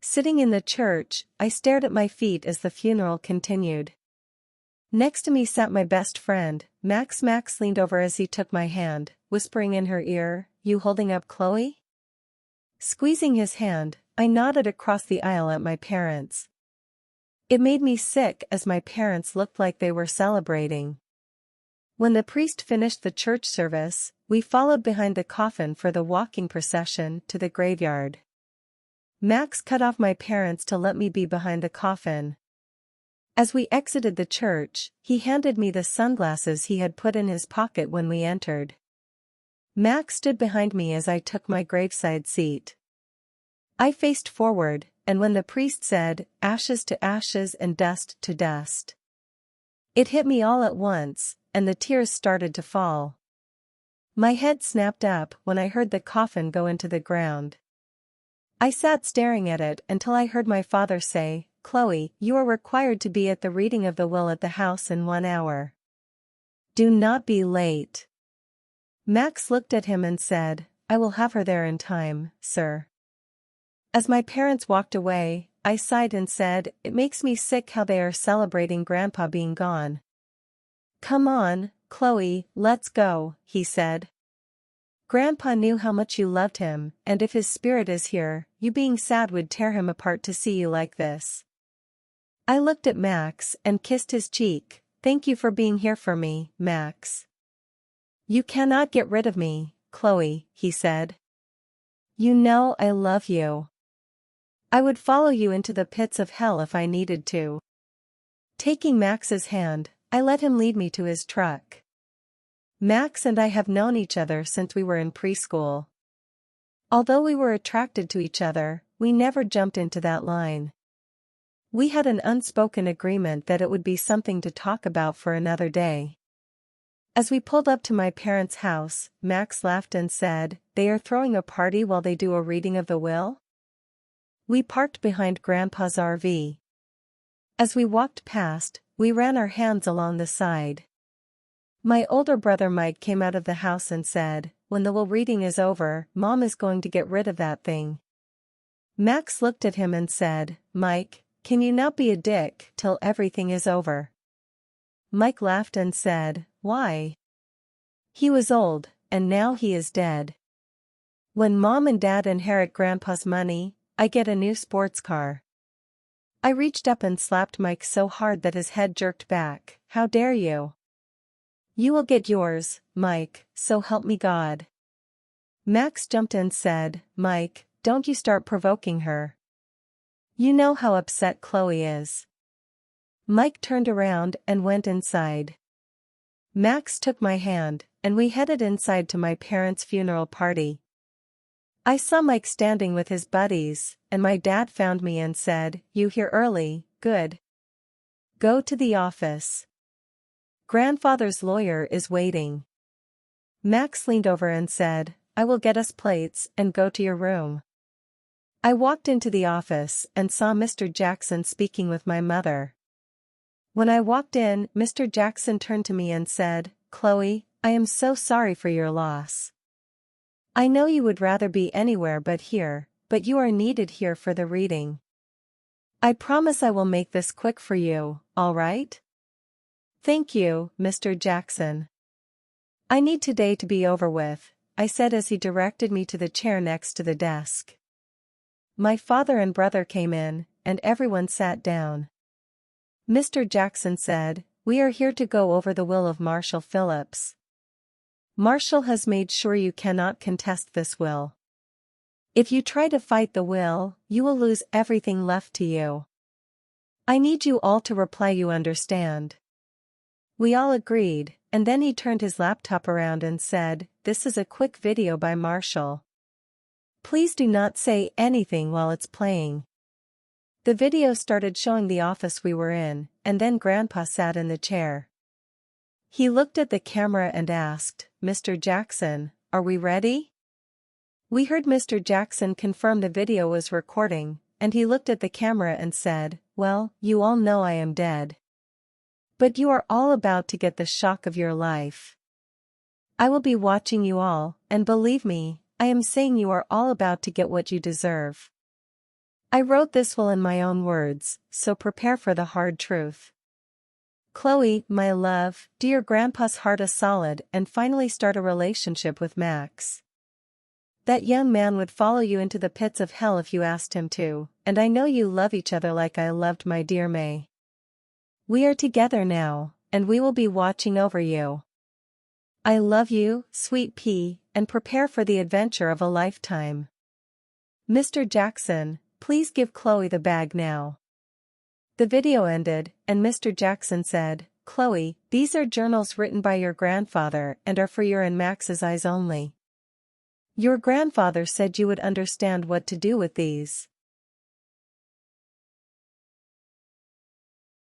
Sitting in the church, I stared at my feet as the funeral continued. Next to me sat my best friend, Max. Max leaned over as he took my hand, whispering in her ear, "You holding up Chloe?" Squeezing his hand, I nodded across the aisle at my parents. It made me sick as my parents looked like they were celebrating. When the priest finished the church service, we followed behind the coffin for the walking procession to the graveyard. Max cut off my parents to let me be behind the coffin. As we exited the church, he handed me the sunglasses he had put in his pocket when we entered. Max stood behind me as I took my graveside seat. I faced forward, and when the priest said, "Ashes to ashes and dust to dust," it hit me all at once, and the tears started to fall. My head snapped up when I heard the coffin go into the ground. I sat staring at it until I heard my father say, "Chloe, you are required to be at the reading of the will at the house in 1 hour. Do not be late." Max looked at him and said, "I will have her there in time, sir." As my parents walked away, I sighed and said, "It makes me sick how they are celebrating Grandpa being gone." "Come on, Chloe, let's go," he said. "Grandpa knew how much you loved him, and if his spirit is here, you being sad would tear him apart to see you like this." I looked at Max and kissed his cheek. "Thank you for being here for me, Max." "You cannot get rid of me, Chloe," he said. "You know I love you. I would follow you into the pits of hell if I needed to." Taking Max's hand, I let him lead me to his truck. Max and I have known each other since we were in preschool. Although we were attracted to each other, we never jumped into that line. We had an unspoken agreement that it would be something to talk about for another day. As we pulled up to my parents' house, Max laughed and said, "They are throwing a party while they do a reading of the will?" We parked behind Grandpa's RV. As we walked past, we ran our hands along the side. My older brother Mike came out of the house and said, "When the will reading is over, Mom is going to get rid of that thing." Max looked at him and said, "Mike, can you not be a dick till everything is over?" Mike laughed and said, "Why? He was old, and now he is dead. When Mom and Dad inherit Grandpa's money, I get a new sports car." I reached up and slapped Mike so hard that his head jerked back. "How dare you? You will get yours, Mike, so help me God." Max jumped and said, "Mike, don't you start provoking her. You know how upset Chloe is." Mike turned around and went inside. Max took my hand, and we headed inside to my parents' funeral party. I saw Mike standing with his buddies, and my dad found me and said, "You here early, good. Go to the office. Grandfather's lawyer is waiting." Max leaned over and said, "I will get us plates and go to your room." I walked into the office and saw Mr. Jackson speaking with my mother. When I walked in, Mr. Jackson turned to me and said, "Chloe, I am so sorry for your loss. I know you would rather be anywhere but here, but you are needed here for the reading. I promise I will make this quick for you, all right?" "Thank you, Mr. Jackson. I need today to be over with," I said as he directed me to the chair next to the desk. My father and brother came in, and everyone sat down. Mr. Jackson said, "We are here to go over the will of Marshall Phillips. Marshall has made sure you cannot contest this will. If you try to fight the will, you will lose everything left to you. I need you all to reply you understand." We all agreed, and then he turned his laptop around and said, "This is a quick video by Marshall. Please do not say anything while it's playing." The video started showing the office we were in, and then Grandpa sat in the chair. He looked at the camera and asked, "Mr. Jackson, are we ready?" We heard Mr. Jackson confirm the video was recording, and he looked at the camera and said, "Well, you all know I am dead. But you are all about to get the shock of your life. I will be watching you all, and believe me, I am saying you are all about to get what you deserve." I wrote this will in my own words, so prepare for the hard truth. Chloe, my love, do your grandpa's heart a solid and finally start a relationship with Max. That young man would follow you into the pits of hell if you asked him to, and I know you love each other like I loved my dear May. We are together now, and we will be watching over you. I love you, sweet pea, and prepare for the adventure of a lifetime. Mr. Jackson, please give Chloe the bag now. The video ended, and Mr. Jackson said, Chloe, these are journals written by your grandfather and are for your and Max's eyes only. Your grandfather said you would understand what to do with these.